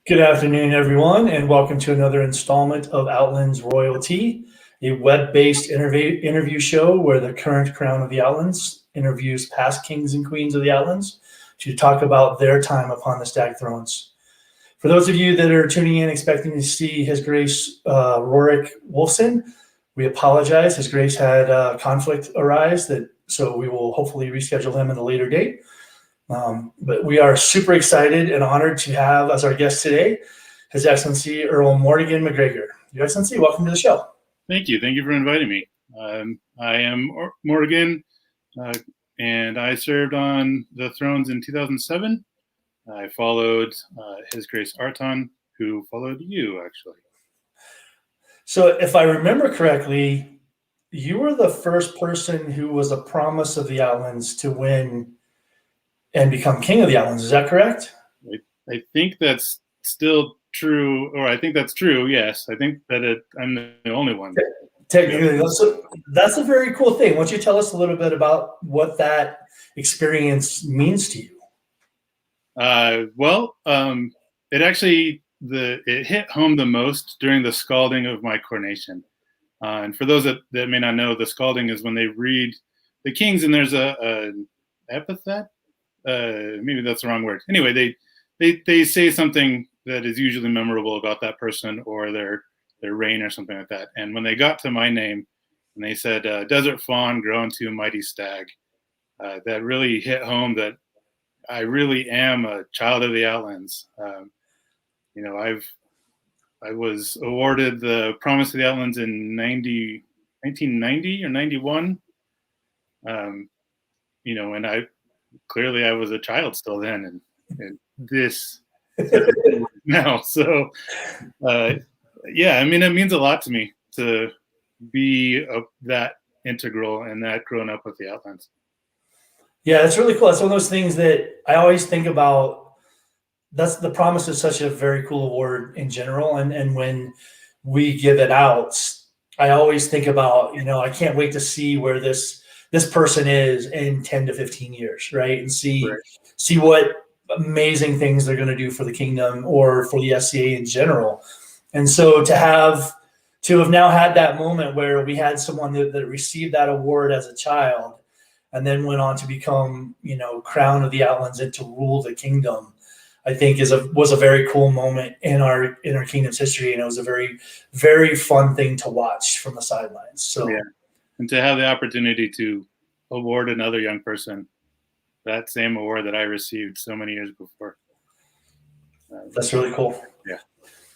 Good afternoon, everyone, and welcome to another installment of Outlands RoyalTea, a web-based interview show where the current crown of the Outlands interviews past kings and queens of the Outlands to talk about their time upon the Stag Thrones. For those of you that are tuning in expecting to see His Grace Rorik Wolfson, we apologize. His Grace had conflict arise, so we will hopefully reschedule him at a later date. But we are super excited and honored to have as our guest today, His Excellency Eorl Muiredach MacGregor. Your Excellency, welcome to the show. Thank you. Thank you for inviting me. I am Morgan, and I served on the thrones in 2007. I followed His Grace Arton, who followed you, actually. So if I remember correctly, you were the first person who was a promise of the Outlands to win and become king of the Outlands. Is that correct? I think that's still true, or I think that's true, yes. I think that I'm the only one. Technically, that's a very cool thing. Why don't you tell us a little bit about what that experience means to you? It actually, it hit home the most during the scalding of my coronation. And for those that may not know, the scalding is when they read the kings and there's an epithet. Maybe that's the wrong word. Anyway, they say something that is usually memorable about that person or their reign or something like that. And when they got to my name and they said, desert fawn grown to a mighty stag, that really hit home that I really am a child of the Outlands. I was awarded the Promise of the Outlands in 1990 or 91. And I was a child still then, and this now. So, it means a lot to me to be that integral and that grown up with the Outlands. Yeah, that's really cool. It's one of those things that I always think about. That's the Promise is such a very cool award in general, and when we give it out, I always think about I can't wait to see where this person is in 10 to 15 years, right? And see what amazing things they're going to do for the kingdom or for the SCA in general. And so to have now had that moment where we had someone that received that award as a child and then went on to become, crown of the Outlands and to rule the kingdom, I think was a very cool moment in our kingdom's history. And it was a very, very fun thing to watch from the sidelines. So yeah. And to have the opportunity to award another young person that same award that I received so many years before. That's really cool. Yeah.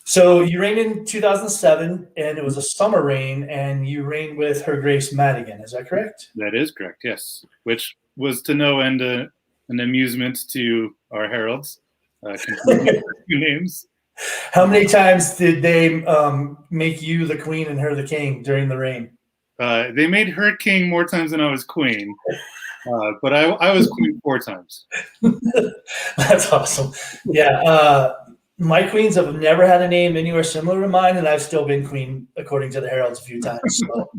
So you reigned in 2007, and it was a summer reign, and you reigned with Her Grace Madigan. Is that correct? That is correct, yes. Which was to no end an amusement to our heralds. Names. How many times did they make you the queen and her the king during the reign? They made her king more times than I was queen, but I was queen 4 times. That's awesome. Yeah, my queens have never had a name anywhere similar to mine, and I've still been queen according to the heralds a few times. So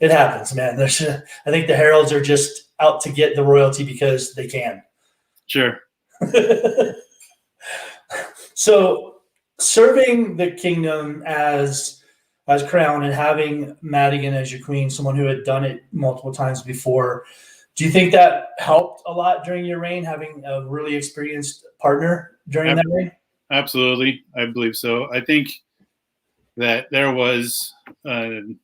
it happens, man. I think the heralds are just out to get the royalty because they can. Sure. So serving the kingdom as crown and having Madigan as your queen, someone who had done it multiple times before, do you think that helped a lot during your reign, having a really experienced partner during that reign? Absolutely. I believe so. I think that there was an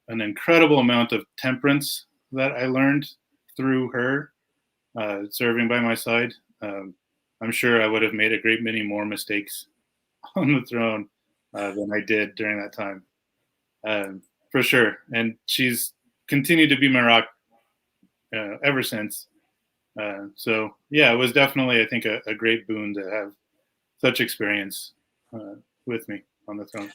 incredible amount of temperance that I learned through her serving by my side. I'm sure I would have made a great many more mistakes on the throne than I did during that time. For sure. And she's continued to be my rock ever since. So yeah, it was definitely, I think, a great boon to have such experience with me on the throne.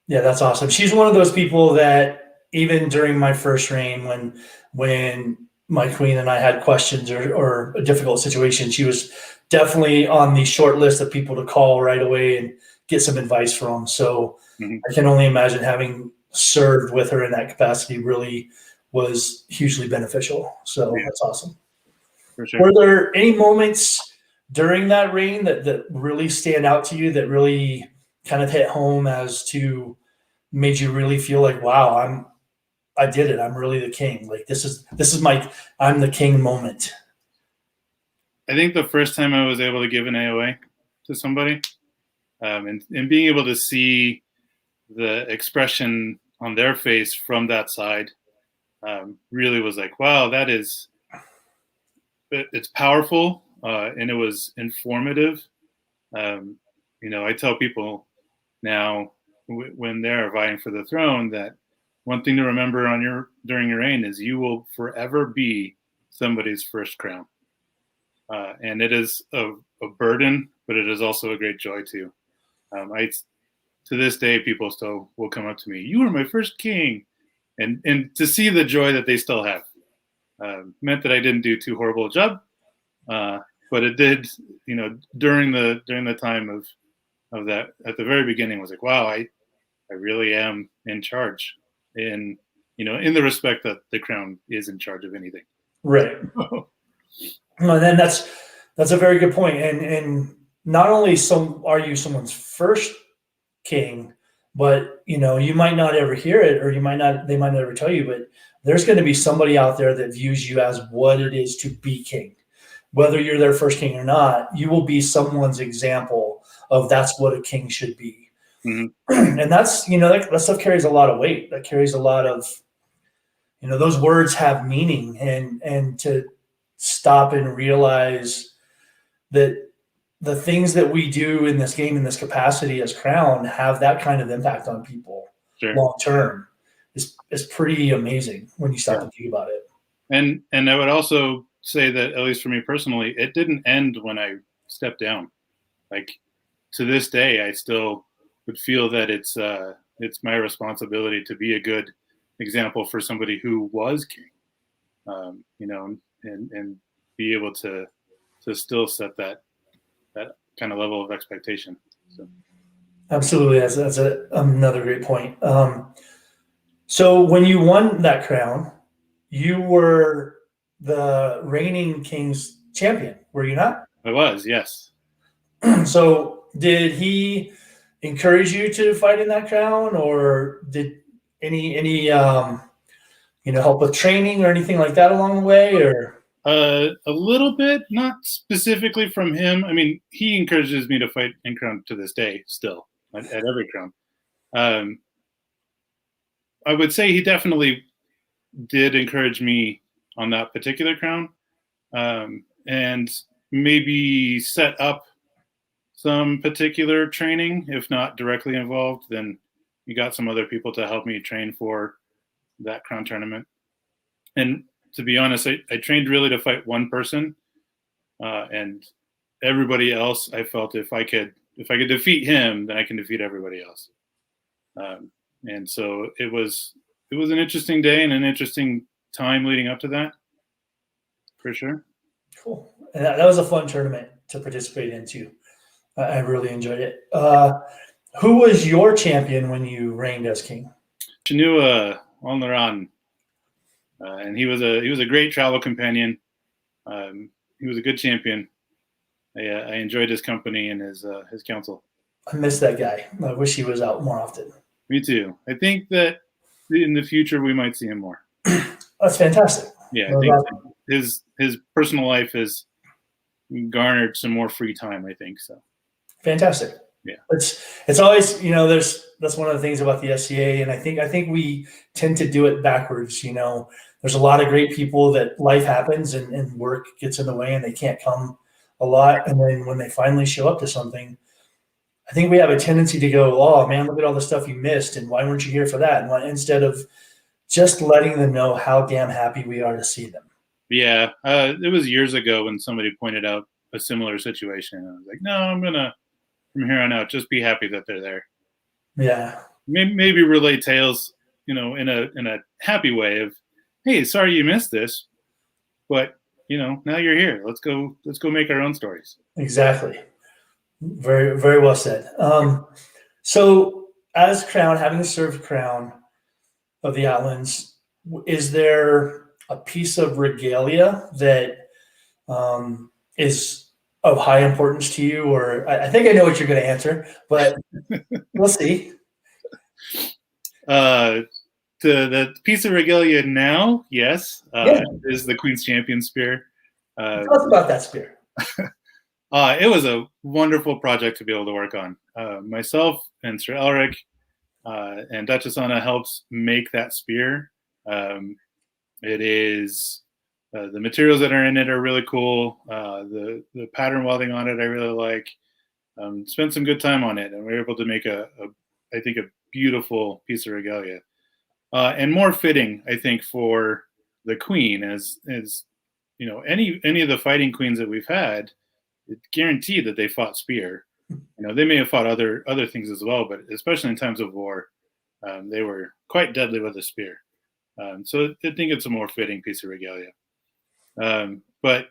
Yeah, that's awesome. She's one of those people that even during my first reign, when my queen and I had questions or a difficult situation, she was definitely on the short list of people to call right away and get some advice from. So I can only imagine having served with her in that capacity really was hugely beneficial. So that's awesome. For sure. Were there any moments during that reign that really stand out to you, that really kind of hit home as to made you really feel like, wow, I did it. I'm really the king. Like this is my I'm the king moment. I think the first time I was able to give an AOA to somebody, and being able to see the expression on their face from that side, really was like, wow, it's powerful, and it was informative. I tell people now when they're vying for the throne that one thing to remember during your reign is you will forever be somebody's first crown, and it is a burden, but it is also a great joy too. To this day, people still will come up to me. You were my first king, and to see the joy that they still have meant that I didn't do too horrible a job, but it did. During the time of that at the very beginning was like, wow, I really am in charge, in the respect that the crown is in charge of anything. Right. And then that's a very good point. And not only are you someone's first king, but you might not ever hear it, or they might not ever tell you, but there's going to be somebody out there that views you as what it is to be king. Whether you're their first king or not, you will be someone's example of that's what a king should be. Mm-hmm. And that's, that stuff carries a lot of weight. That carries a lot of, those words have meaning, and to stop and realize that the things that we do in this game, in this capacity as crown, have that kind of impact on people long term is pretty amazing when you start to think about it. And I would also say that, at least for me personally, it didn't end when I stepped down. Like, to this day, I still would feel that it's my responsibility to be a good example for somebody who was king, and be able to still set that kind of level of expectation. So. Absolutely, that's another great point. So when you won that crown, you were the reigning king's champion, were you not? I was, yes. So did he encourage you to fight in that crown, or did any help with training or anything like that along the way? Or a little bit, not specifically from him. I mean, he encourages me to fight in crown to this day, still at every crown. I would say he definitely did encourage me on that particular crown, and maybe set up some particular training. If not directly involved, then you got some other people to help me train for that crown tournament. And to be honest, I trained really to fight one person, and everybody else, I felt if I could defeat him, then I can defeat everybody else. And so it was an interesting day and an interesting time leading up to that, for sure. Cool. And that was a fun tournament to participate in too. I really enjoyed it. Who was your champion when you reigned as king? Chinua Onlaran. And he was a great travel companion. He was a good champion. I enjoyed his company and his counsel. I miss that guy. I wish he was out more often. Me too. I think that in the future we might see him more. That's fantastic. Yeah, I think his personal life has garnered some more free time, I think so. Fantastic. Yeah. It's always, that's one of the things about the SCA, and I think we tend to do it backwards. There's a lot of great people that life happens and work gets in the way and they can't come a lot. And then when they finally show up to something, I think we have a tendency to go, oh man, look at all the stuff you missed. And why weren't you here for that? And instead of just letting them know how damn happy we are to see them. Yeah. It was years ago when somebody pointed out a similar situation. I was like, no, I'm going to, from here on out, just be happy that they're there. Yeah. Maybe relay tales, in a happy way of, hey, sorry you missed this, but now you're here. Let's go make our own stories. Exactly. Very, very well said. So as crown, having served crown of the Outlands, is there a piece of regalia that is of high importance to you? Or I think I know what you're going to answer, but we'll see. The piece of regalia now, yes, is the Queen's Champion spear. Tell us about that spear. It was a wonderful project to be able to work on. Myself and Sir Elric and Duchess Anna helped make that spear. It is the materials that are in it are really cool. The pattern welding on it I really like. Spent some good time on it, and we were able to make I think a beautiful piece of regalia, and more fitting, I think, for the Queen as you know, any of the fighting queens that we've had. It's guaranteed that they fought spear. You know, they may have fought other things as well, but especially in times of war, they were quite deadly with a spear. So I think it's a more fitting piece of regalia. But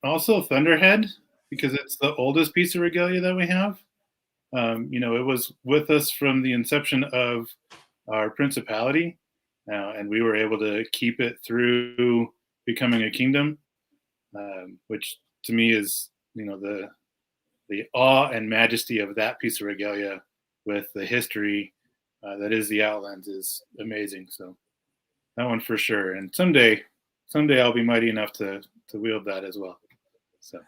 also Thunderhead, because it's the oldest piece of regalia that we have. You know, it was with us from the inception of our principality, and we were able to keep it through becoming a kingdom, which to me is, you know, the awe and majesty of that piece of regalia with the history that is the Outlands is amazing. So that one for sure. And someday I'll be mighty enough to wield that as well. So,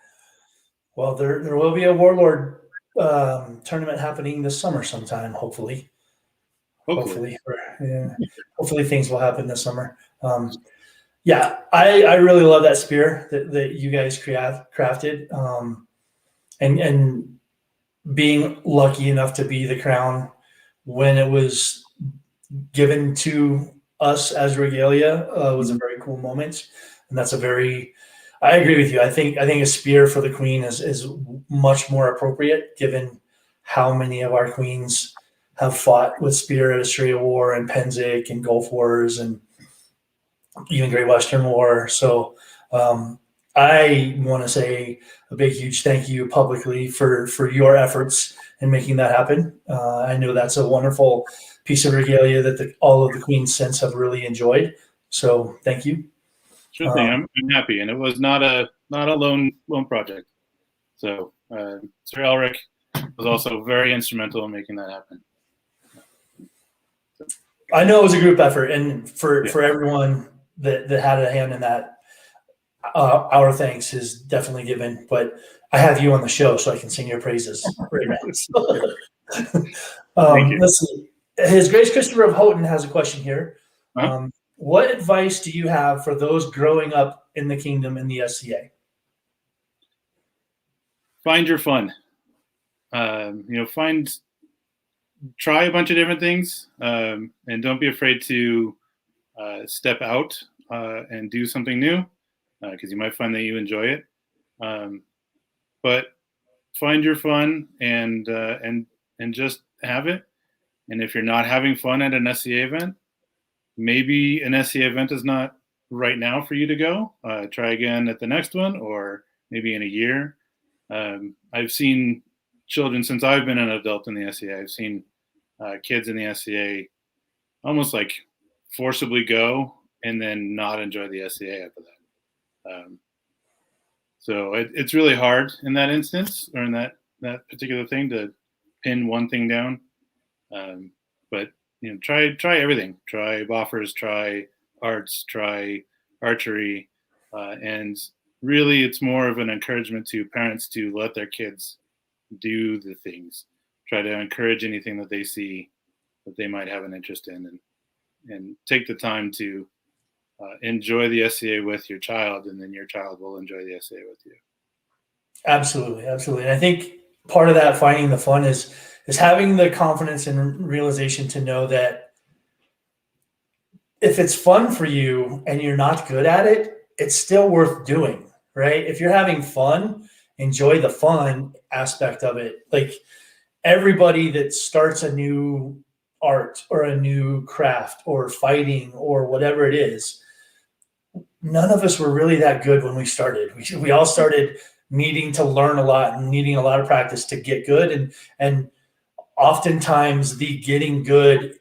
well, there will be a Warlord tournament happening this summer sometime, hopefully. Hopefully things will happen this summer. Yeah, I really love that spear that you guys crafted, and being lucky enough to be the crown when it was given to us as regalia was a very cool moment, and I agree with you. I think a spear for the Queen is much more appropriate given how many of our queens have fought with spear at Australia War and Pennsic and Gulf Wars and even Great Western War. So I want to say a big, huge thank you publicly for your efforts in making that happen. I know that's a wonderful piece of regalia that all of the Queens since have really enjoyed. So thank you. Sure thing. I'm happy, and it was not a lone project. So Sir Elric was also very instrumental in making that happen. I know it was a group effort, and for everyone that had a hand in that, our thanks is definitely given. But I have you on the show, so I can sing your praises right now. Let's see. His Grace Christopher of Houghton has a question here. What advice do you have for those growing up in the kingdom in the SCA? Find your fun. Try a bunch of different things, and don't be afraid to step out and do something new, because you might find that you enjoy it. But find your fun and just have it. And if you're not having fun at an SCA event, maybe an SCA event is not right now for you to go. Try again at the next one, or maybe in a year. I've seen children since I've been an adult in the SCA. I've seen kids in the SCA almost like forcibly go and then not enjoy the SCA after that. So it's really hard in that instance, or in that particular thing, to pin one thing down. But try everything. Try buffers, try arts, try archery, and really it's more of an encouragement to parents to let their kids do the things. Try to encourage anything that they see that they might have an interest in, and take the time to enjoy the SCA with your child, and then your child will enjoy the SCA with you. Absolutely. And I think part of that finding the fun is having the confidence and realization to know that if it's fun for you and you're not good at it, it's still worth doing, right? If you're having fun, enjoy the fun aspect of it. Like, everybody that starts a new art or a new craft or fighting or whatever it is, none of us were really that good when we started. We all started needing to learn a lot and needing a lot of practice to get good. And oftentimes the getting good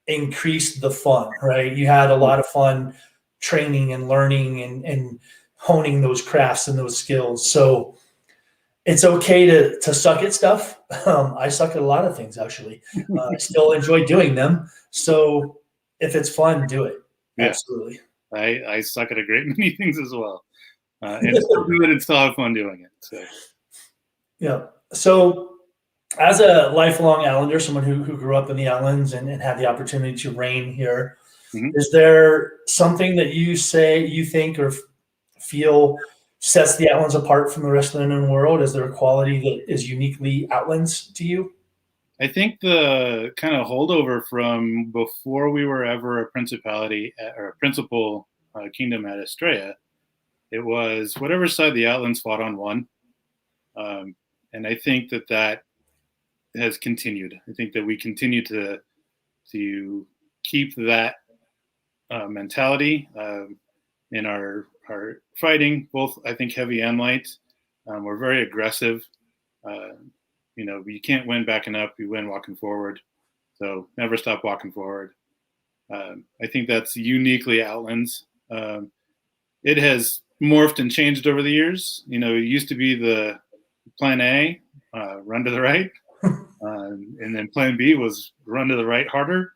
increased the fun, right? You had a lot of fun training and learning and honing those crafts and those skills. So it's okay to suck at stuff. I suck at a lot of things, actually. I still enjoy doing them. So if it's fun, do it. Yeah. Absolutely. I suck at a great many things as well. And still do it and still have fun doing it. So Yeah. So as a lifelong Outlander, someone who grew up in the Outlands and had the opportunity to reign here, is there something that you think or feel sets the Outlands apart from the rest of the known world? Is there a quality that is uniquely Outlands to you? I think the kind of holdover from before we were ever a principality or a principal kingdom at Estrella, it was whatever side the Outlands fought on won. And I think that has continued. I think that we continue to keep that mentality in our fighting, both I think heavy and light. We're very aggressive. You can't win backing up. You win walking forward. So never stop walking forward. I think that's uniquely Outlands. It has morphed and changed over the years. It used to be the plan A, run to the right. And then plan B was run to the right harder.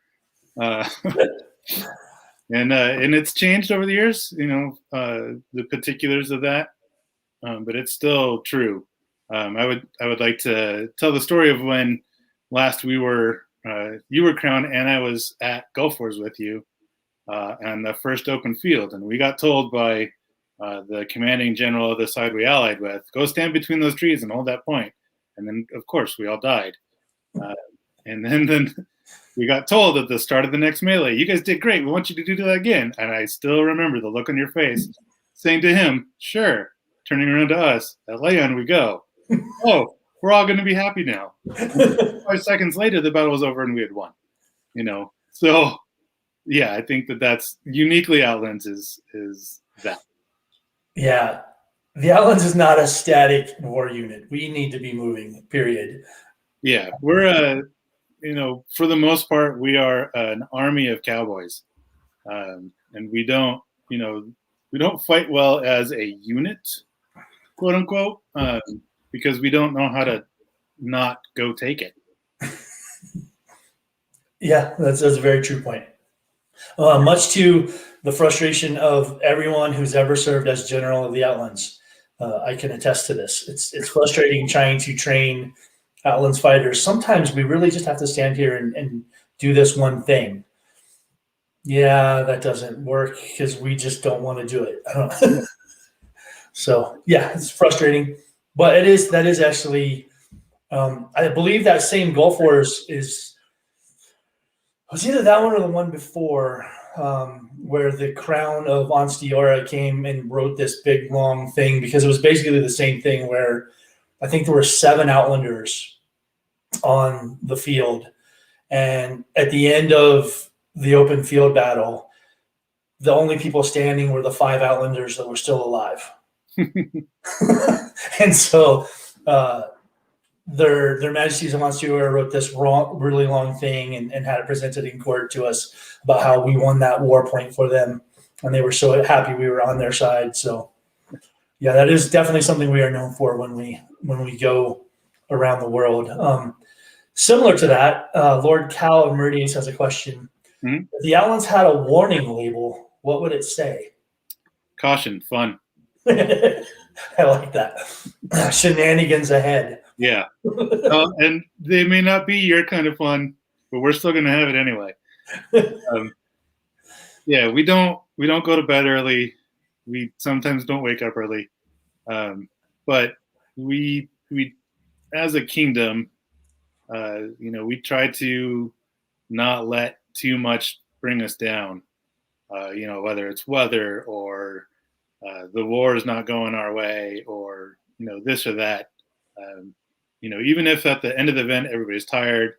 And it's changed over the years, the particulars of that. But it's still true. I would like to tell the story of when last you were crowned and I was at Gulf Wars with you on the first open field, and we got told by the commanding general of the side we allied with, go stand between those trees and hold that point. And then of course we all died. And then we got told at the start of the next melee, you guys did great. We want you to do that again. And I still remember the look on your face saying to him, sure. Turning around to us, at Leon we go. Oh, we're all going to be happy now. 5 seconds later, the battle was over and we had won. So yeah, I think that's uniquely Outlands is that. Yeah, the Outlands is not a static war unit. We need to be moving. Period. Yeah, we're for the most part, we are an army of cowboys, and we don't fight well as a unit, quote unquote, because we don't know how to not go take it. Yeah, that's a very true point. Much to the frustration of everyone who's ever served as general of the Outlands, I can attest to this. It's frustrating trying to train Outlands fighters. Sometimes we really just have to stand here and do this one thing. Yeah, that doesn't work because we just don't want to do it. So yeah, it's frustrating, but that is actually, I believe that same Gulf Wars was either that one or the one before, where the crown of Onstiora came and wrote this big long thing, because it was basically the same thing where I think there were 7 Outlanders on the field. And at the end of the open field battle, the only people standing were the 5 Outlanders that were still alive. And so their Majesties of Onstiora wrote this really long thing and had it presented in court to us about how we won that war point for them. And they were so happy we were on their side. So yeah, that is definitely something we are known for when we go around the world. Similar to that, Lord Cal of Meridius has a question. Mm-hmm. If the Outlands had a warning label, what would it say? Caution, fun. I like that. Shenanigans ahead. Yeah. And they may not be your kind of fun, but we're still going to have it anyway. Yeah, we don't go to bed early. We sometimes don't wake up early. But we as a kingdom, we try to not let too much bring us down. Whether it's weather or the war is not going our way, or this or that. Even if at the end of the event everybody's tired,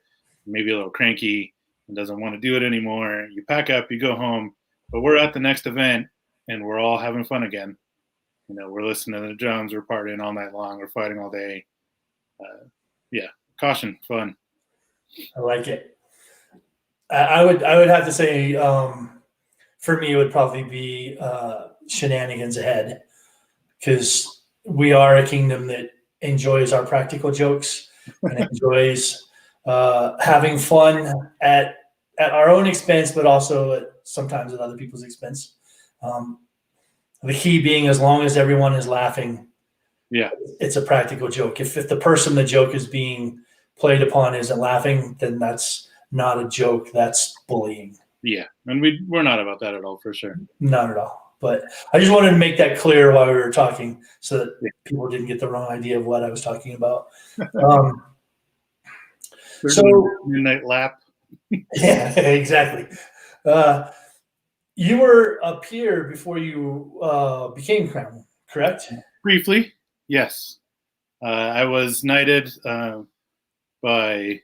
maybe a little cranky, and doesn't want to do it anymore, you pack up, you go home. But we're at the next event, and we're all having fun again. We're listening to the drums, we're partying all night long, we're fighting all day. Yeah, caution, fun. I like it. I would have to say, for me, it would probably be shenanigans ahead, because we are a kingdom that enjoys our practical jokes and enjoys having fun at our own expense, but also sometimes at other people's expense. The key being, as long as everyone is laughing, Yeah. it's a practical joke. If the person the joke is being played upon isn't laughing, then that's not a joke. That's bullying. Yeah, and we're not about that at all, for sure. Not at all. But I just wanted to make that clear while we were talking, so that people didn't get the wrong idea of what I was talking about. So midnight lap. yeah, exactly. You were up here before you became crown, correct? Briefly, yes. I was knighted by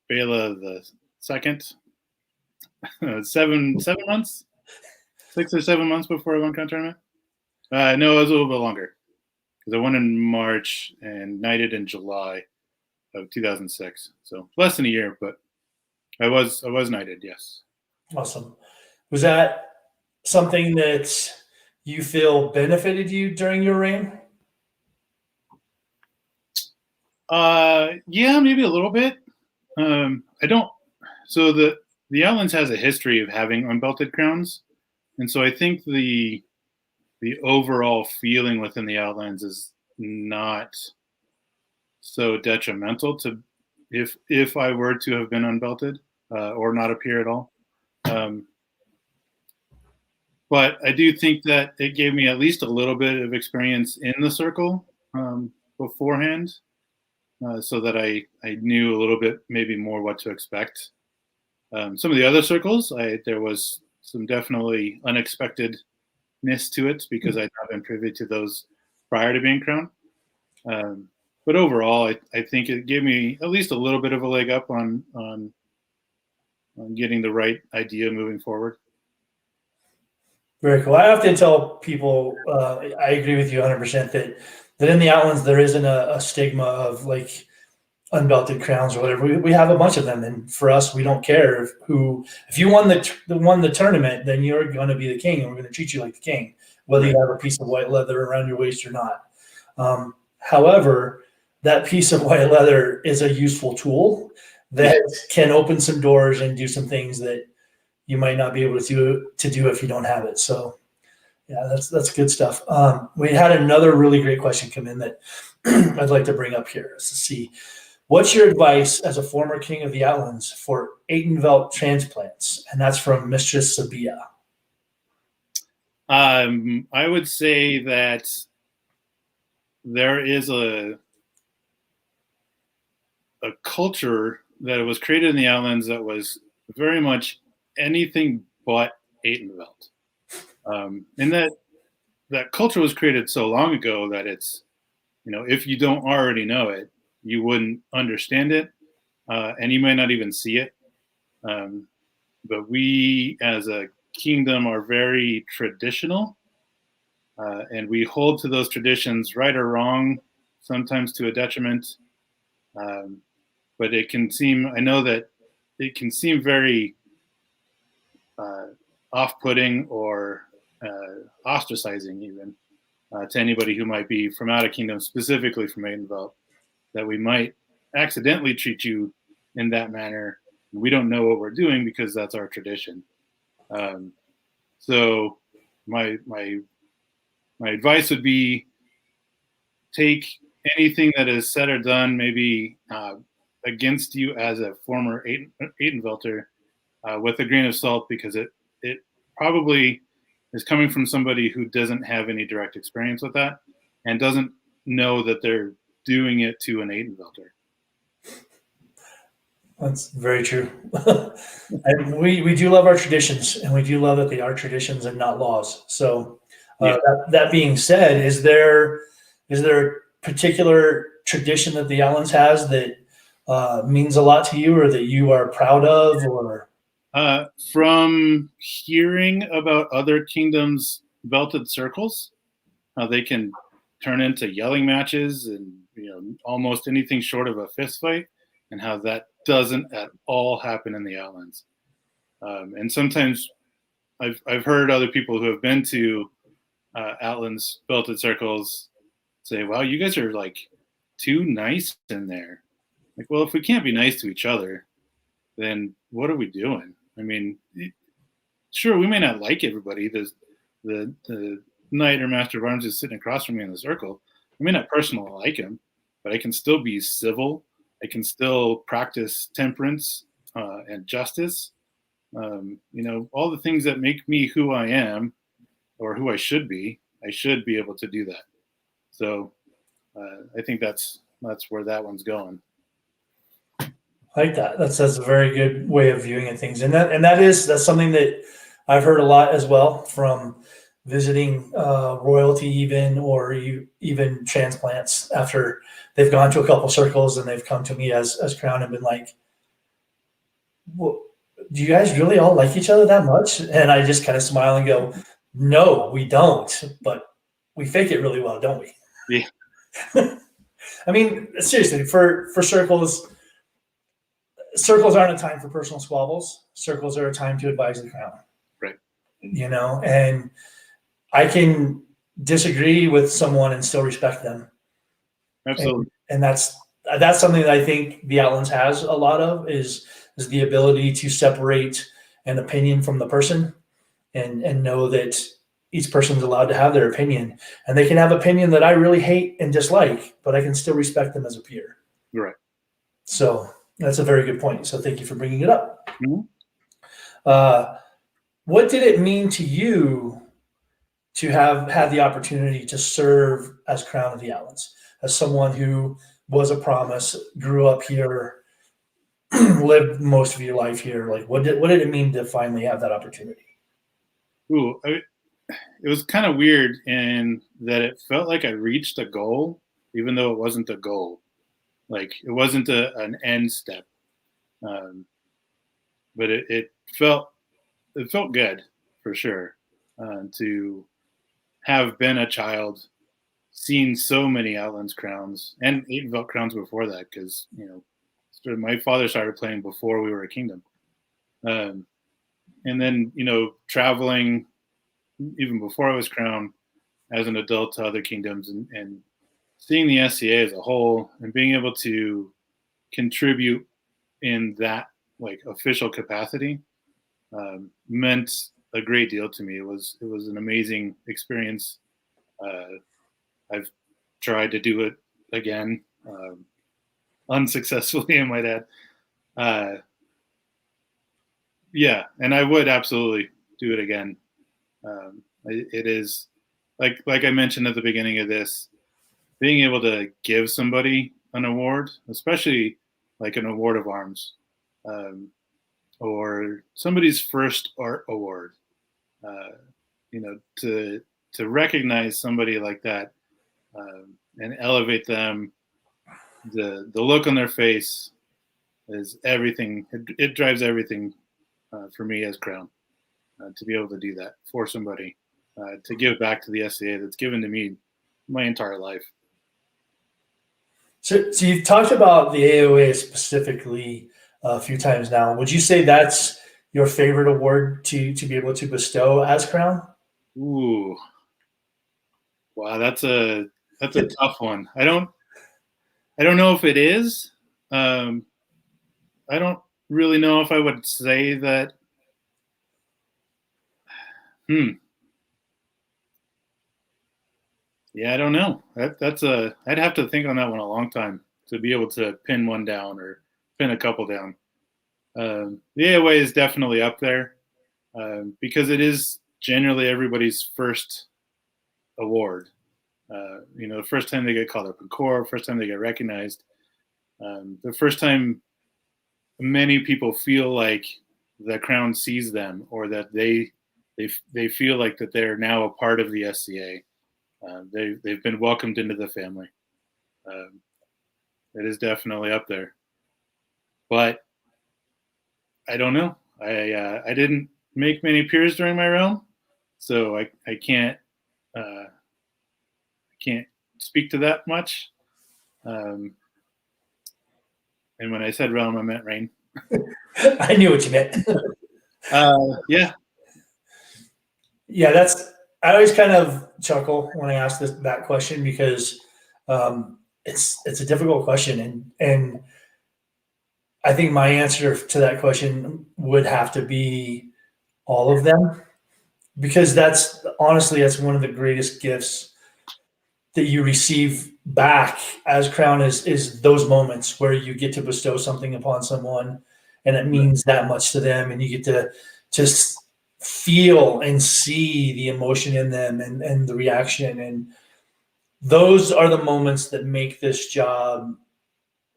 Bela the Second. 7 months, 6 or 7 months before I won crown tournament. No, it was a little bit longer because I won in March and knighted in July of 2006. So less than a year, but I was knighted. Yes. Awesome. Was that something that you feel benefited you during your reign? Yeah, maybe a little bit. I don't. So the Outlands has a history of having unbelted crowns, and so I think the overall feeling within the Outlands is not so detrimental to if I were to have been unbelted or not appear at all. But I do think that it gave me at least a little bit of experience in the circle beforehand, so that I knew a little bit maybe more what to expect. Some of the other circles, there was some definitely unexpectedness to it because I'd not been privy to those prior to being crowned. But overall, I think it gave me at least a little bit of a leg up on getting the right idea moving forward. Very cool. I often tell people, I agree with you 100% that in the Outlands there isn't a stigma of like unbelted crowns or whatever. We have a bunch of them, and for us, we don't care if you won the tournament, then you're going to be the king, and we're going to treat you like the king, whether you have a piece of white leather around your waist or not. However, that piece of white leather is a useful tool that can open some doors and do some things that you might not be able to do if you don't have it. So yeah, that's good stuff. We had another really great question come in that I'd like to bring up here. Let's see. What's your advice as a former king of the Outlands for Atenvelt transplants? And that's from Mistress Sabia. I would say that there is a culture that was created in the Outlands that was very much anything but Atenvelt. And that culture was created so long ago that it's, if you don't already know it, you wouldn't understand it, and you might not even see it. But we as a kingdom are very traditional, and we hold to those traditions, right or wrong, sometimes to a detriment. But I know that it can seem very off-putting or ostracizing even to anybody who might be from out of kingdom, specifically from Atenvelt, that we might accidentally treat you in that manner. We don't know what we're doing because that's our tradition. So my advice would be take anything that is said or done maybe against you as a former Atenvelter with a grain of salt, because it probably is coming from somebody who doesn't have any direct experience with that and doesn't know that they're doing it to an Atenvelter. That's very true. And we do love our traditions, and we do love that they are traditions and not laws. So that being said, is there a particular tradition that the Outlands has that means a lot to you or that you are proud of? Or from hearing about other kingdoms' belted circles, how they can turn into yelling matches and almost anything short of a fist fight, and how that doesn't at all happen in the Outlands. And sometimes I've heard other people who have been to Outlands belted circles say, wow, you guys are like too nice in there. Like, well, if we can't be nice to each other, then what are we doing? I mean, sure, we may not like everybody. The knight or master of arms is sitting across from me in the circle. I may not personally like him, but I can still be civil. I can still practice temperance and justice. All the things that make me who I am or who I should be able to do that. So I think that's where that one's going. I like that. That's a very good way of viewing things, and that's something that I've heard a lot as well from visiting royalty, even transplants after they've gone to a couple circles and they've come to me as crown and been like, well, do you guys really all like each other that much? And I just kind of smile and go, no, we don't, but we fake it really well, don't we? Yeah. I mean, seriously, for circles aren't a time for personal squabbles. Circles are a time to advise the crown. Right. And I can disagree with someone and still respect them. Absolutely. And that's something that I think the Outlands has a lot of is the ability to separate an opinion from the person and know that each person's allowed to have their opinion, and they can have opinion that I really hate and dislike, but I can still respect them as a peer. Right. So that's a very good point. So thank you for bringing it up. Mm-hmm. What did it mean to you to have had the opportunity to serve as Crown of the Outlands, as someone who was a promise, grew up here, lived most of your life here? Like, what did it mean to finally have that opportunity? Ooh, it was kind of weird in that it felt like I reached a goal, even though it wasn't a goal. Like it wasn't an end step, but it felt good for sure to have been a child, seen so many Outlands crowns and 8 crowns before that, because my father started playing before we were a kingdom, and then traveling even before I was crowned as an adult to other kingdoms and seeing the SCA as a whole and being able to contribute in that like official capacity meant a great deal to me. It was an amazing experience. I've tried to do it again, unsuccessfully, I might add. Yeah, and I would absolutely do it again. It is like I mentioned at the beginning of this, being able to give somebody an award, especially like an award of arms, or somebody's first art award, to recognize somebody like that and elevate them. The look on their face is everything. It drives everything for me as crown. To be able to do that for somebody, to give back to the SCA that's given to me my entire life. So you've talked about the AOA specifically a few times now. Would you say that's your favorite award to be able to bestow as crown? Ooh, wow, that's a tough one. I don't know if it is. I don't really know if I would say that. Yeah, I don't know. I'd have to think on that one a long time to be able to pin one down or pin a couple down. The AOA is definitely up there because it is generally everybody's first award. The first time they get called up in corps, first time they get recognized, the first time many people feel like the crown sees them or that they feel like that they're now a part of the SCA. They've been welcomed into the family. It is definitely up there, but I don't know. I didn't make many peers during my realm, so I can't speak to that much. And when I said realm, I meant reign. I knew what you meant. Yeah. Yeah, I always kind of chuckle when I ask that question because It's a difficult question, and I think my answer to that question would have to be all of them, because that's one of the greatest gifts that you receive back as crown is those moments where you get to bestow something upon someone and it means that much to them, and you get to just feel and see the emotion in them and the reaction, and those are the moments that make this job,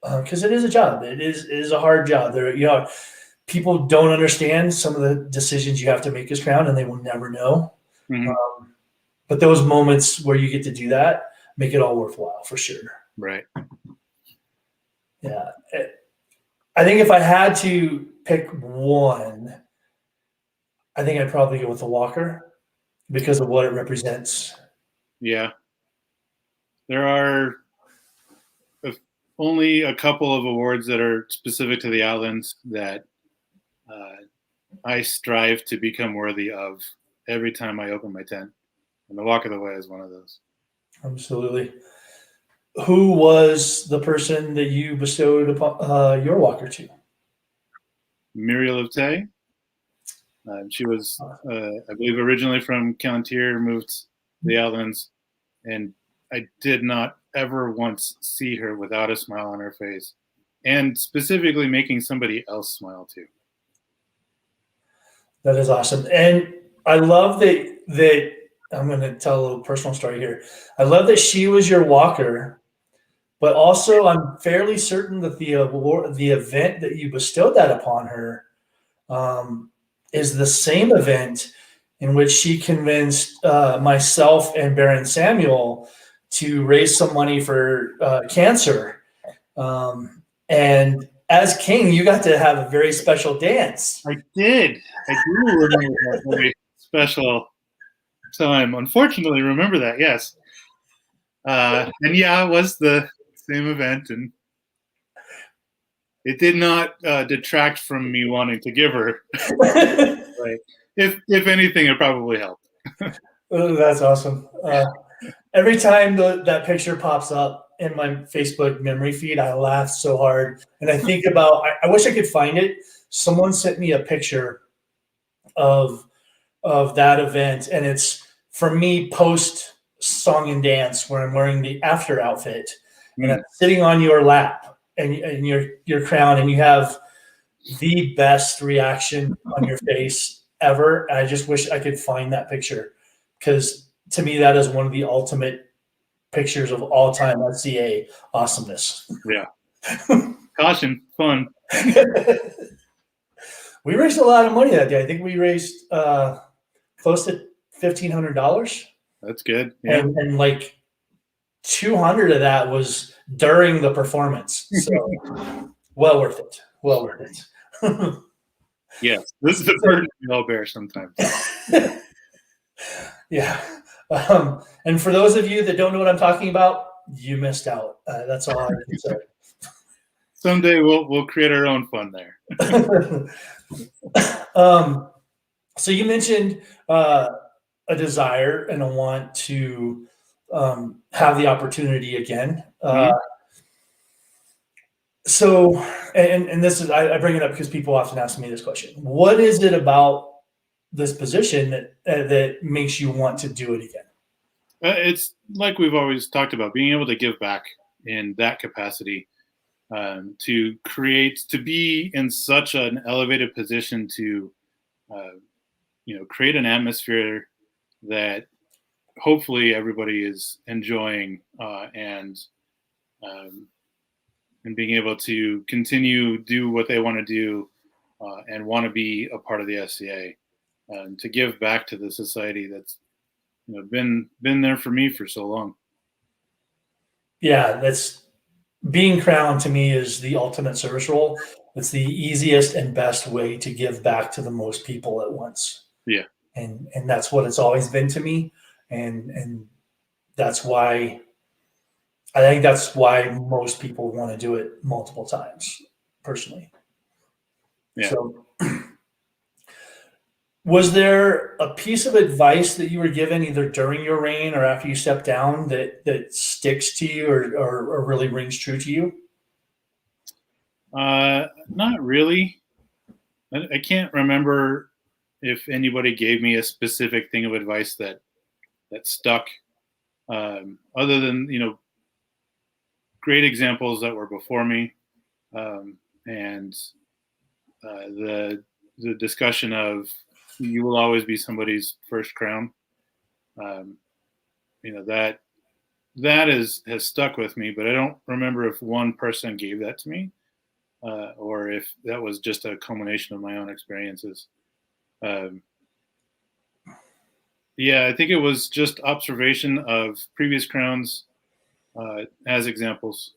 because it is a job. It is a hard job. People don't understand some of the decisions you have to make as crown, and they will never know. But those moments where you get to do that make it all worthwhile, for sure. Right. Yeah. I think if I had to pick one, I think I'd probably go with the Walker because of what it represents. Yeah. There are only a couple of awards that are specific to the Outlands that I strive to become worthy of every time I open my tent. And the Walk of the Way is one of those. Absolutely. Who was the person that you bestowed upon your Walker to? RoyalTea. She was, I believe, originally from Gellir, moved to the Outlands, and I did not ever once see her without a smile on her face, and specifically making somebody else smile too. That is awesome. And I love that I'm going to tell a little personal story here. I love that she was your Walker, but also I'm fairly certain that the event that you bestowed that upon her is the same event in which she convinced myself and Baron Samuel to raise some money for cancer. And as king, you got to have a very special dance. I did. I do remember that very special time. Unfortunately, remember that, yes. And yeah, it was the same event, and it did not detract from me wanting to give her. Like, if anything, it probably helped. Oh, that's awesome. Every time that picture pops up in my Facebook memory feed, I laugh so hard. And I think about, I wish I could find it. Someone sent me a picture of that event, and it's for me post song and dance where I'm wearing the after outfit and I'm sitting on your lap and your crown, and you have the best reaction on your face ever. I just wish I could find that picture, because to me that is one of the ultimate pictures of all time SCA awesomeness. Yeah. Caution, fun. We raised a lot of money that day. I think we raised close to $1,500. That's good. Yeah. And like 200 of that was during the performance. So well worth it. Well worth it. Yes, this is the burden we all bear sometimes. Yeah. And for those of you that don't know what I'm talking about, you missed out. That's all I can say. Someday we'll create our own fun there. So you mentioned a desire and a want to have the opportunity again. So, and this is, I bring it up because people often ask me this question: what is it about this position that makes you want to do it again? It's like we've always talked about, being able to give back in that capacity, to be in such an elevated position to, create an atmosphere that hopefully everybody is enjoying, and being able to continue do what they want to do, and want to be a part of the SCA, to give back to the society that's been there for me for so long. Yeah, that's being crowned to me is the ultimate service role. It's the easiest and best way to give back to the most people at once. Yeah, and that's what it's always been to me, and that's why I think that's why most people want to do it multiple times, personally. Yeah. So Was there a piece of advice that you were given either during your reign or after you stepped down that sticks to you or really rings true to you? Not really. I can't remember if anybody gave me a specific thing of advice that stuck. Other than great examples that were before me, and the discussion of you will always be somebody's first crown. Um, that has stuck with me, but I don't remember if one person gave that to me, or if that was just a culmination of my own experiences. Um, yeah, I think it was just observation of previous crowns as examples,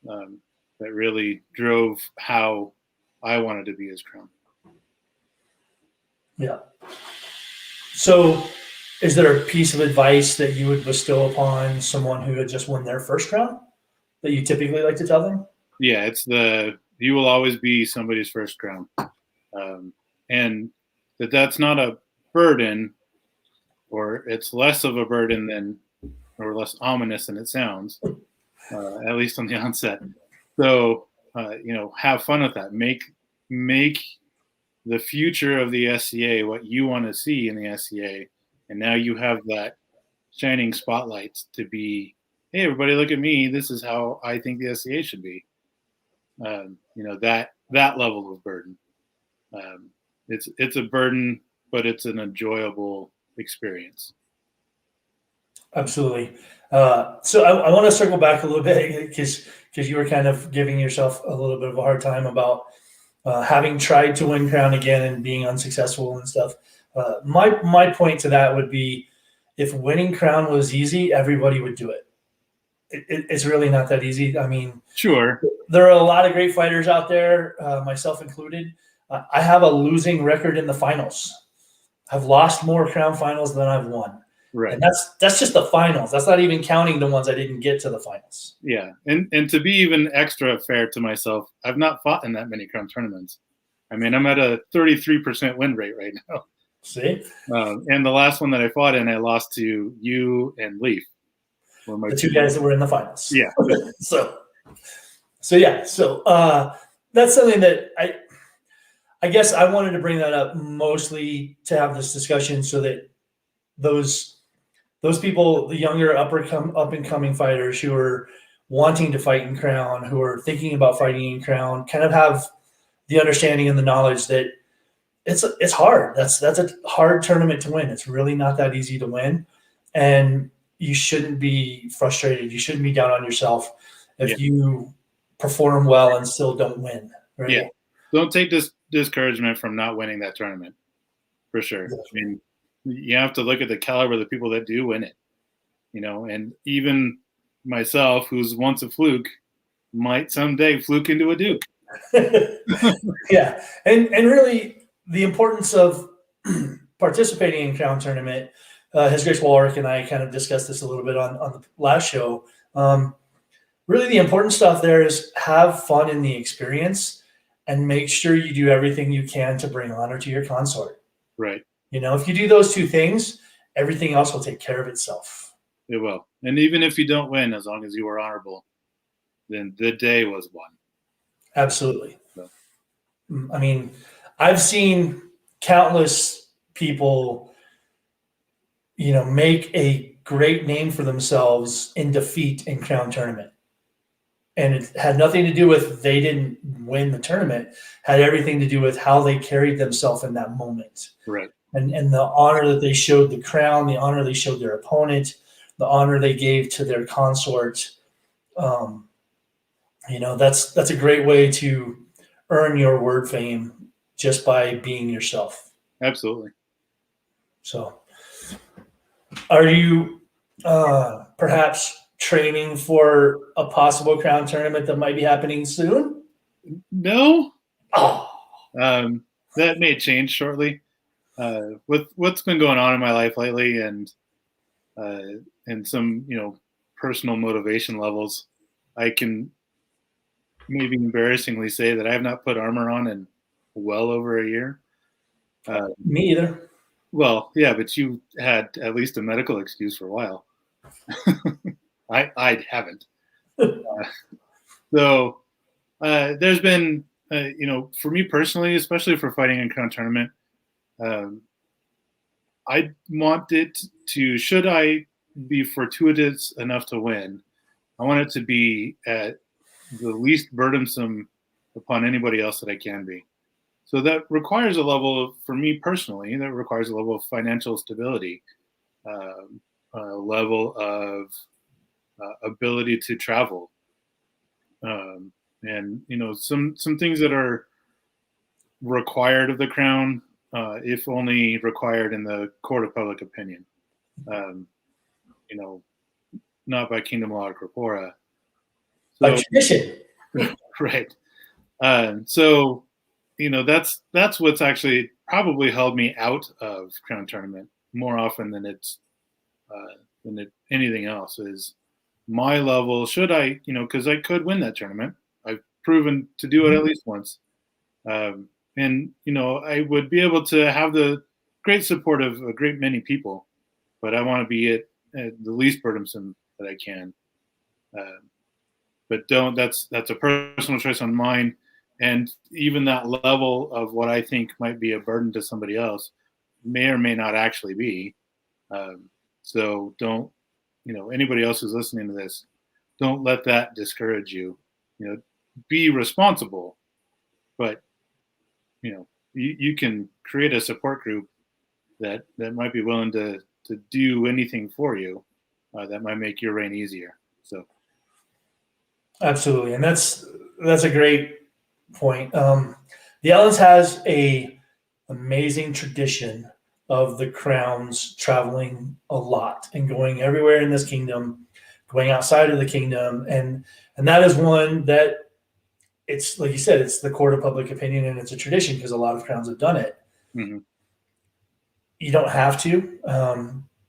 that really drove how I wanted to be as crown. Yeah. So, is there a piece of advice that you would bestow upon someone who had just won their first crown that you typically like to tell them? Yeah, it's you will always be somebody's first crown, and that's not a burden, or it's less of a burden than, or less ominous than it sounds, at least on the onset. So have fun with that. Make the future of the SCA what you want to see in the SCA, and now you have that shining spotlight to be, hey, everybody, look at me. This is how I think the SCA should be. That level of burden. It's a burden, but it's an enjoyable experience. Absolutely. So I want to circle back a little bit because you were kind of giving yourself a little bit of a hard time about having tried to win crown again and being unsuccessful and stuff. My point to that would be, if winning crown was easy, everybody would do it. It's really not that easy. I mean, Sure. there are a lot of great fighters out there, myself included. I have a losing record in the finals. I've lost more crown finals than I've won. Right. And that's just the finals. That's not even counting the ones I didn't get to the finals. Yeah. And to be even extra fair to myself, I've not fought in that many crown tournaments. I mean, I'm at a 33% win rate right now. See? And the last one that I fought in, I lost to you and Leaf. The two guys that were in the finals. Yeah. So yeah. So that's something that I guess I wanted to bring that up mostly to have this discussion so that those people, the younger up and coming fighters who are wanting to fight in crown, who are thinking about fighting in crown, kind of have the understanding and the knowledge that it's hard. That's a hard tournament to win. It's really not that easy to win, and you shouldn't be frustrated. You shouldn't be down on yourself if you perform well and still don't win. Right? Yeah. Don't take this discouragement from not winning that tournament, for sure. I mean, you have to look at the caliber of the people that do win it, and even myself, who's once a fluke, might someday fluke into a Duke. Yeah. And really the importance of participating in crown tournament, His Grace Walrick and I kind of discussed this a little bit on the last show. Really the important stuff there is have fun in the experience and make sure you do everything you can to bring honor to your consort. Right. If you do those two things, everything else will take care of itself. It will. And even if you don't win, as long as you were honorable, then the day was won. Absolutely. So. I mean, I've seen countless people, make a great name for themselves in defeat in crown tournament. And it had nothing to do with they didn't win the tournament, had everything to do with how they carried themselves in that moment. Right. And the honor that they showed the crown, the honor they showed their opponent, the honor they gave to their consort. That's a great way to earn your word fame just by being yourself. Absolutely. So are you perhaps training for a possible crown tournament that might be happening soon? No. Oh. That may change shortly. With what's been going on in my life lately, and some personal motivation levels, I can maybe embarrassingly say that I have not put armor on in well over a year. Me either. Well, yeah, but you had at least a medical excuse for a while. I haven't. So there's been, for me personally, especially for fighting in Crown Tournament, um, I want it to, should I be fortuitous enough to win, I want it to be at the least burdensome upon anybody else that I can be. So that requires a level of, for me personally, that requires a level of financial stability, a level of ability to travel, and some things that are required of the crown, if only required in the court of public opinion. Um, you know, not by kingdom law or corpora. By So, tradition. right. So, that's what's actually probably held me out of Crown Tournament more often than anything else is my level. Should I, because I could win that tournament. I've proven to do it at least once. And, I would be able to have the great support of a great many people, but I want to be at the least burdensome that I can. But that's a personal choice on mine. And even that level of what I think might be a burden to somebody else may or may not actually be. So don't, anybody else who's listening to this, don't let that discourage you. Be responsible, but you can create a support group that might be willing to do anything for you, that might make your reign easier. So Absolutely, and that's a great point. The Outlands has a amazing tradition of the crowns traveling a lot and going everywhere in this kingdom, going outside of the kingdom, and that is one that it's like you said, it's the court of public opinion and it's a tradition because a lot of crowns have done it. mm-hmm. You don't have to.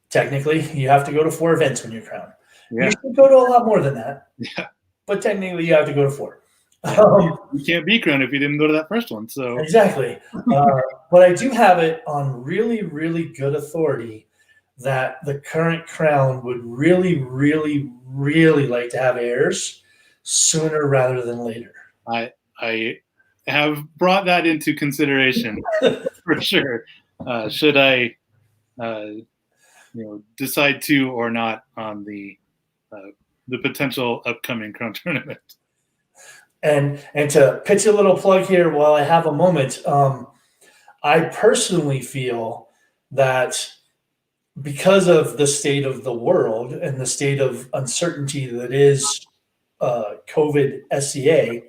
Technically, you have to go to 4 events when you're crowned. Yeah. You should go to a lot more than that. Yeah. But technically, you have to go to 4. Yeah. You can't be crowned if you didn't go to that first one. So exactly. But I do have it on really, really good authority that the current crown would really, really, really like to have heirs sooner rather than later. I have brought that into consideration for sure. Should I, decide to or not on the potential upcoming crown tournament. And to pitch a little plug here while I have a moment, I personally feel that because of the state of the world and the state of uncertainty that is COVID SCA,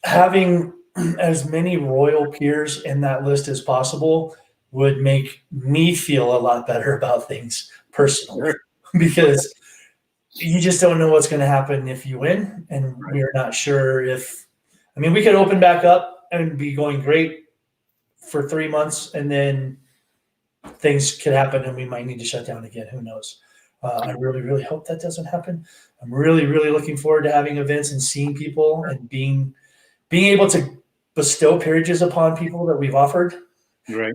having as many royal peers in that list as possible would make me feel a lot better about things personally. Sure. Because you just don't know what's going to happen if you win, and we're not sure if. I mean, we could open back up and be going great for 3 months, and then things could happen, and we might need to shut down again. Who knows? I really, really hope that doesn't happen. I'm really, really looking forward to having events and seeing people and being able to bestow peerages upon people that we've offered. Right.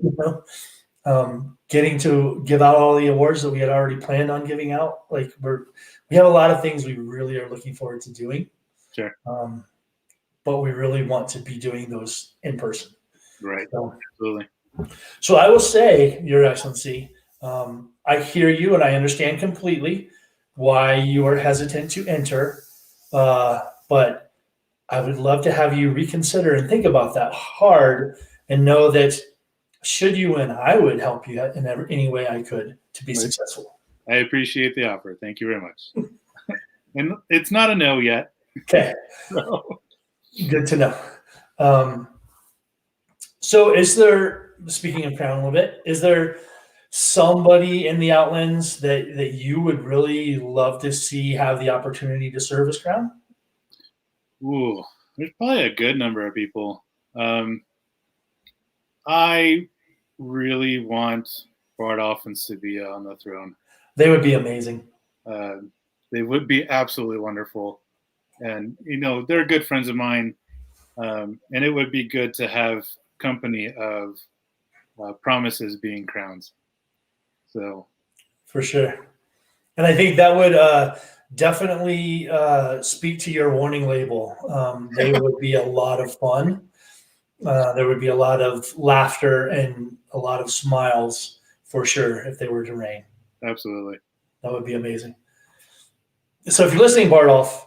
Getting to give out all the awards that we had already planned on giving out. Like we have a lot of things we really are looking forward to doing. Sure. But we really want to be doing those in person. Right. So, absolutely. So I will say, Your Excellency, I hear you and I understand completely why you are hesitant to enter. But I would love to have you reconsider and think about that hard and know that should you win, I would help you in any way I could to be successful. I appreciate the offer. Thank you very much. And it's not a no yet. Okay. So. Good to know. So is there, speaking of crown a little bit, is there somebody in the Outlands that you would really love to see have the opportunity to serve as crown? Ooh, there's probably a good number of people. I really want Bardolph and Sevilla on the throne. They would be amazing. They would be absolutely wonderful. And, they're good friends of mine. And it would be good to have company of promises being crowns. So for sure. And I think that would definitely speak to your warning label. They would be a lot of fun. There would be a lot of laughter and a lot of smiles for sure if they were to rain. absolutely. That would be amazing. So if you're listening, Bardolph,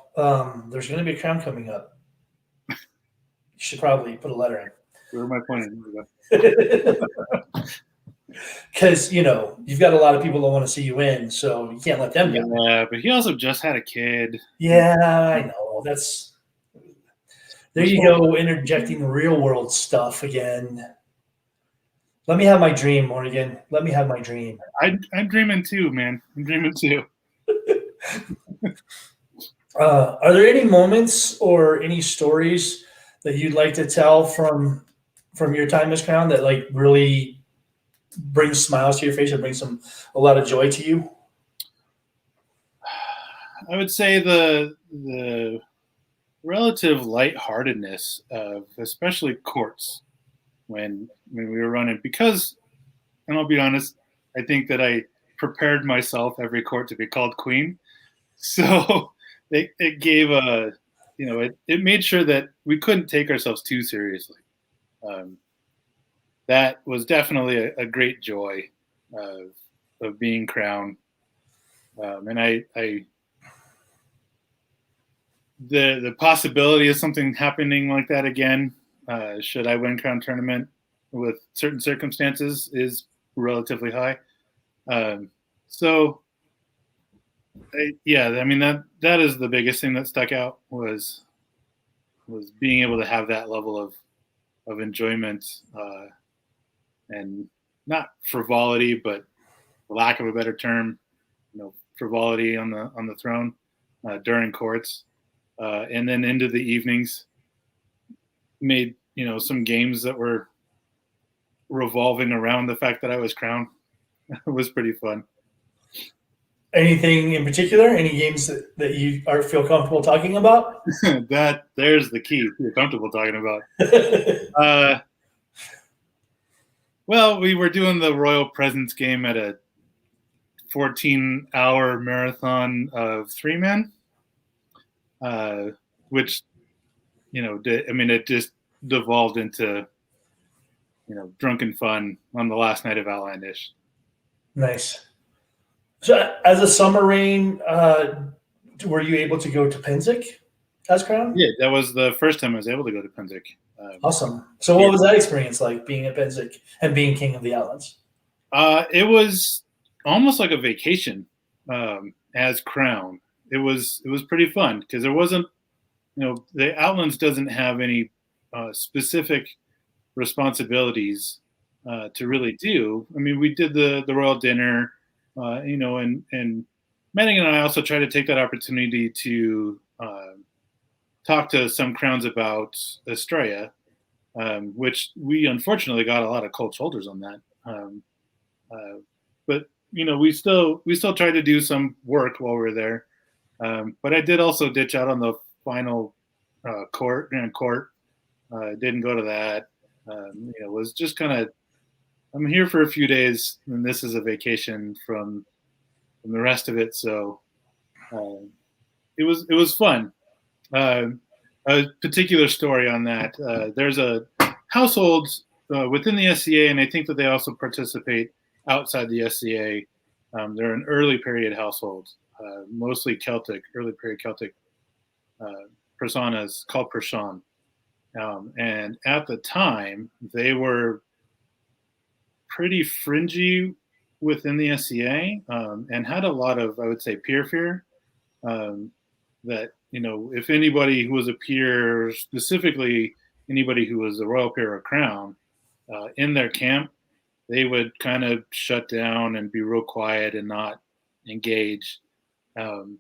there's going to be a crown coming up. You should probably put a letter Where am I pointing? in. Because, you've got a lot of people that want to see you win, so you can't let them down. Yeah, but he also just had a kid. Yeah, I know. There you go, interjecting real world stuff again. Let me have my dream, Morgan. Let me have my dream. I'm dreaming too, man. I'm dreaming too. Are there any moments or any stories that you'd like to tell from your time as crown that like really brings smiles to your face or brings a lot of joy to you? I would say the relative lightheartedness of especially courts when we were running, because, and I'll be honest, I think that I prepared myself every court to be called queen. So it gave it made sure that we couldn't take ourselves too seriously. That was definitely a great joy of being crowned. And the possibility of something happening like that again, should I win crown tournament with certain circumstances, is relatively high. That is the biggest thing that stuck out was being able to have that level of enjoyment, and not frivolity, but for lack of a better term, frivolity on the throne during courts, and then into the evenings. Made some games that were revolving around the fact that I was crowned. It was pretty fun. Anything in particular? Any games that you feel comfortable talking about? There's the key. You're comfortable talking about. Well, we were doing the Royal Presence game at a 14-hour marathon of 3 men, which it just devolved into drunken fun on the last night of Outlandish. Nice. So, as a summer reign, were you able to go to Penzic as crown? Yeah, that was the first time I was able to go to Penzic. Awesome. So, what was that experience like, being at Penzic and being king of the Outlands? It was almost like a vacation as crown. It was pretty fun because there wasn't, the Outlands doesn't have any specific responsibilities to really do. I mean, we did the royal dinner. And Manning and I also tried to take that opportunity to talk to some crowns about Estrella, which we unfortunately got a lot of cold shoulders on that. But we still tried to do some work while we were there. But I did also ditch out on the final grand court. Didn't go to that. Was just kind of, I'm here for a few days, and this is a vacation from the rest of it. So it was fun. A particular story on that. There's a household within the SCA, and I think that they also participate outside the SCA. They're an early period household, mostly Celtic, early period Celtic personas called Pershan. And at the time, they were pretty fringy within the SCA, and had a lot of, I would say, peer fear. That if anybody who was a peer, specifically anybody who was a royal peer or crown, in their camp, they would kind of shut down and be real quiet and not engage. Don't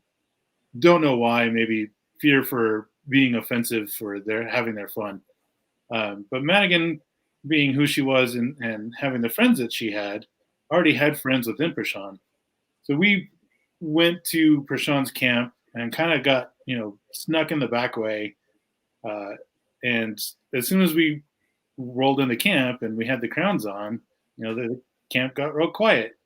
know why. Maybe fear for being offensive for their having their fun. But Madigan, being who she was and having the friends that she had, already had friends within Pershan. So we went to Pershan's camp and kind of got, snuck in the back way. And as soon as we rolled into camp and we had the crowns on, the camp got real quiet.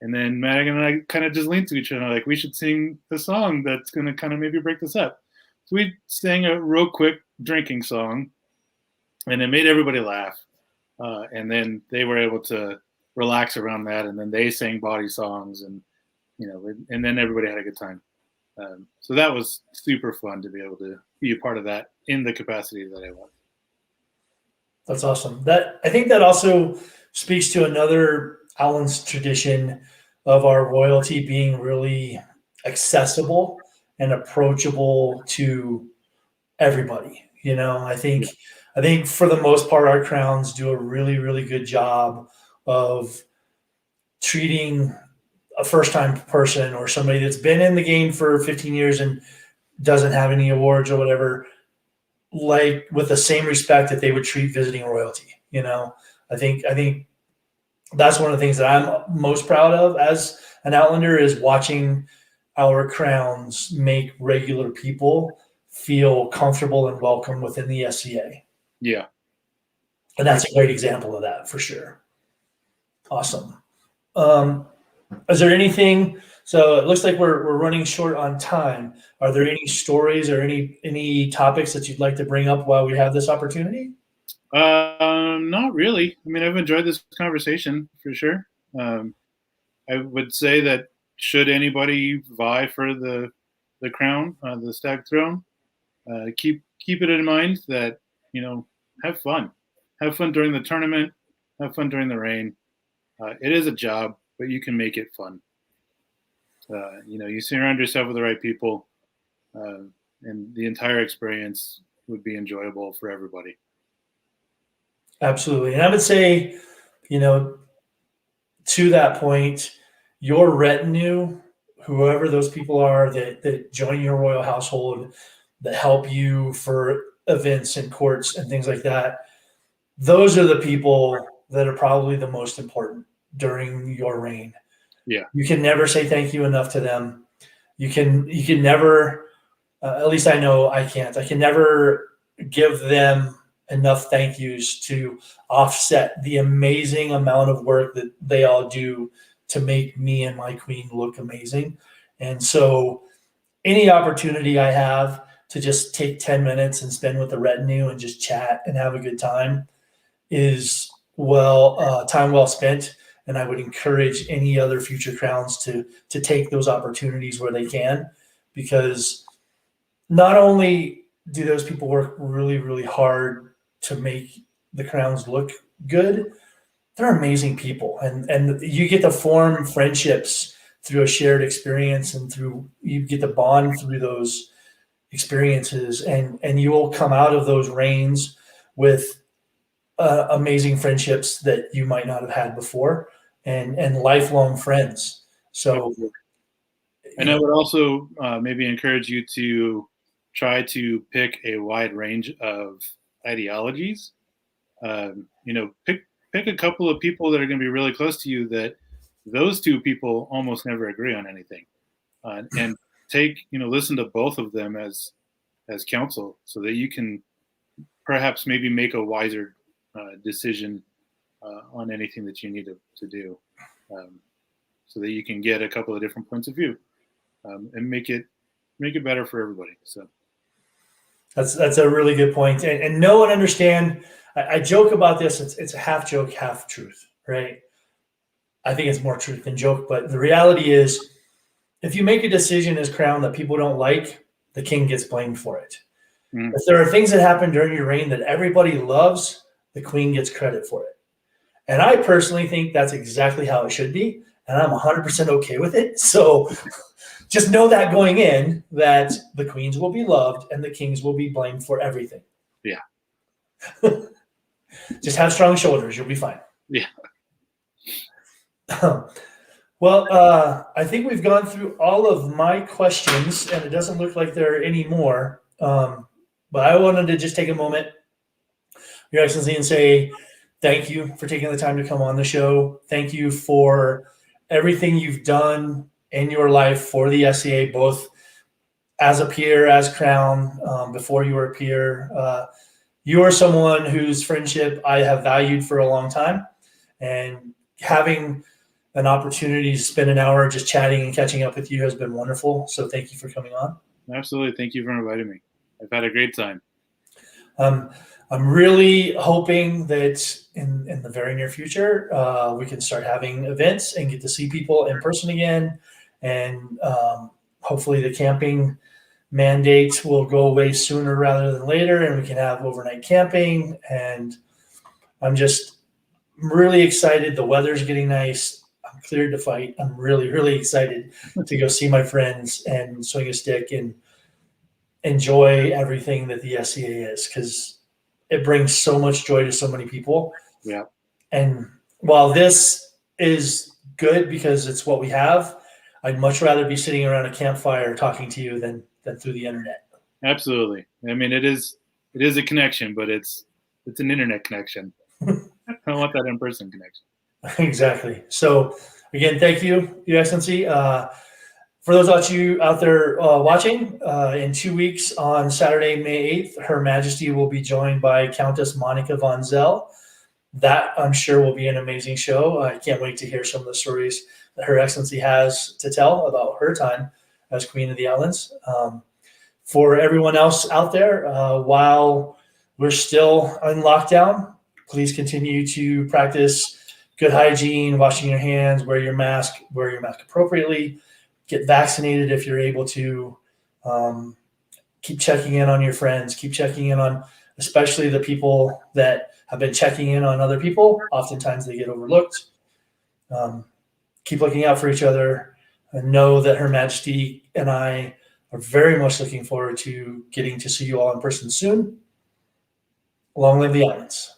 And then Madigan and I kind of just leaned to each other, like, we should sing a song that's going to kind of maybe break this up. So we sang a real quick drinking song, and it made everybody laugh. And then they were able to relax around that, and then they sang body songs, and and then everybody had a good time. So that was super fun to be able to be a part of that in the capacity that I was. That's awesome. I think that also speaks to another Outlands tradition of our royalty being really accessible and approachable to everybody. I think for the most part, our crowns do a really, really good job of treating a first-time person or somebody that's been in the game for 15 years and doesn't have any awards or whatever, like with the same respect that they would treat visiting royalty. I think that's one of the things that I'm most proud of as an Outlander is watching our crowns make regular people feel comfortable and welcome within the SCA. Yeah. And that's a great example of that for sure. Awesome. Is there anything, so it looks like we're running short on time. Are there any stories or any topics that you'd like to bring up while we have this opportunity? Not really. I mean, I've enjoyed this conversation for sure. I would say that should anybody vie for the crown, the Stag Throne, keep it in mind that, have fun during the tournament, have fun during the reign. It is a job, but you can make it fun. You surround yourself with the right people, and the entire experience would be enjoyable for everybody. Absolutely. And I would say, to that point, your retinue, whoever those people are that join your royal household, that help you for events and courts and things like that, those are the people that are probably the most important during your reign. Yeah. You can never say thank you enough to them. You can never, at least I know I can't. I can never give them enough thank yous to offset the amazing amount of work that they all do to make me and my queen look amazing. And so any opportunity I have to just take 10 minutes and spend with the retinue and just chat and have a good time is time well spent. And I would encourage any other future crowns to take those opportunities where they can, because not only do those people work really, really hard to make the crowns look good, they're amazing people. And you get to form friendships through a shared experience, and you get to bond through those experiences, and you will come out of those reigns with amazing friendships that you might not have had before, and lifelong friends. So, and I would also maybe encourage you to try to pick a wide range of ideologies. Pick a couple of people that are going to be really close to you that those two people almost never agree on anything, and listen to both of them as counsel, so that you can perhaps maybe make a wiser decision on anything that you need to do, so that you can get a couple of different points of view, and make it better for everybody. So that's a really good point. And know and understand, I joke about this. It's a half joke, half truth, right? I think it's more truth than joke, but the reality is, if you make a decision as crown that people don't like, the king gets blamed for it. Mm. If there are things that happen during your reign that everybody loves, the queen gets credit for it. And I personally think that's exactly how it should be, and I'm 100% okay with it. So just know that going in, that the queens will be loved and the kings will be blamed for everything. Yeah. Just have strong shoulders. You'll be fine. Yeah. Well, I think we've gone through all of my questions, and it doesn't look like there are any more. But I wanted to just take a moment, Your Excellency, and say thank you for taking the time to come on the show. Thank you for everything you've done in your life for the SCA, both as a peer, as crown, before you were a peer. You are someone whose friendship I have valued for a long time. and having an opportunity to spend an hour just chatting and catching up with you has been wonderful. So thank you for coming on. Absolutely. Thank you for inviting me. I've had a great time. I'm really hoping that in the very near future, we can start having events and get to see people in person again. And hopefully the camping mandates will go away sooner rather than later, and we can have overnight camping. And I'm just really excited. The weather's getting nice. I'm cleared to fight. I'm really, really excited to go see my friends and swing a stick and enjoy everything that the SCA is, because it brings so much joy to so many people. Yeah. And while this is good because it's what we have, I'd much rather be sitting around a campfire talking to you than through the internet. Absolutely. I mean, it is a connection, but it's an internet connection. I don't want that in-person connection. Exactly. So again, thank you, Your Excellency. For those of you out there watching, in 2 weeks on Saturday, May 8th, Her Majesty will be joined by Countess Monica von Zell. That, I'm sure, will be an amazing show. I can't wait to hear some of the stories that Her Excellency has to tell about her time as Queen of the Outlands. For everyone else out there, while we're still in lockdown, please continue to practice good hygiene, washing your hands, wear your mask appropriately. Get vaccinated if you're able to. Keep checking in on your friends. Keep checking in on, especially the people that have been checking in on other people. Oftentimes they get overlooked. Keep looking out for each other, and know that Her Majesty and I are very much looking forward to getting to see you all in person soon. Long live the Outlands.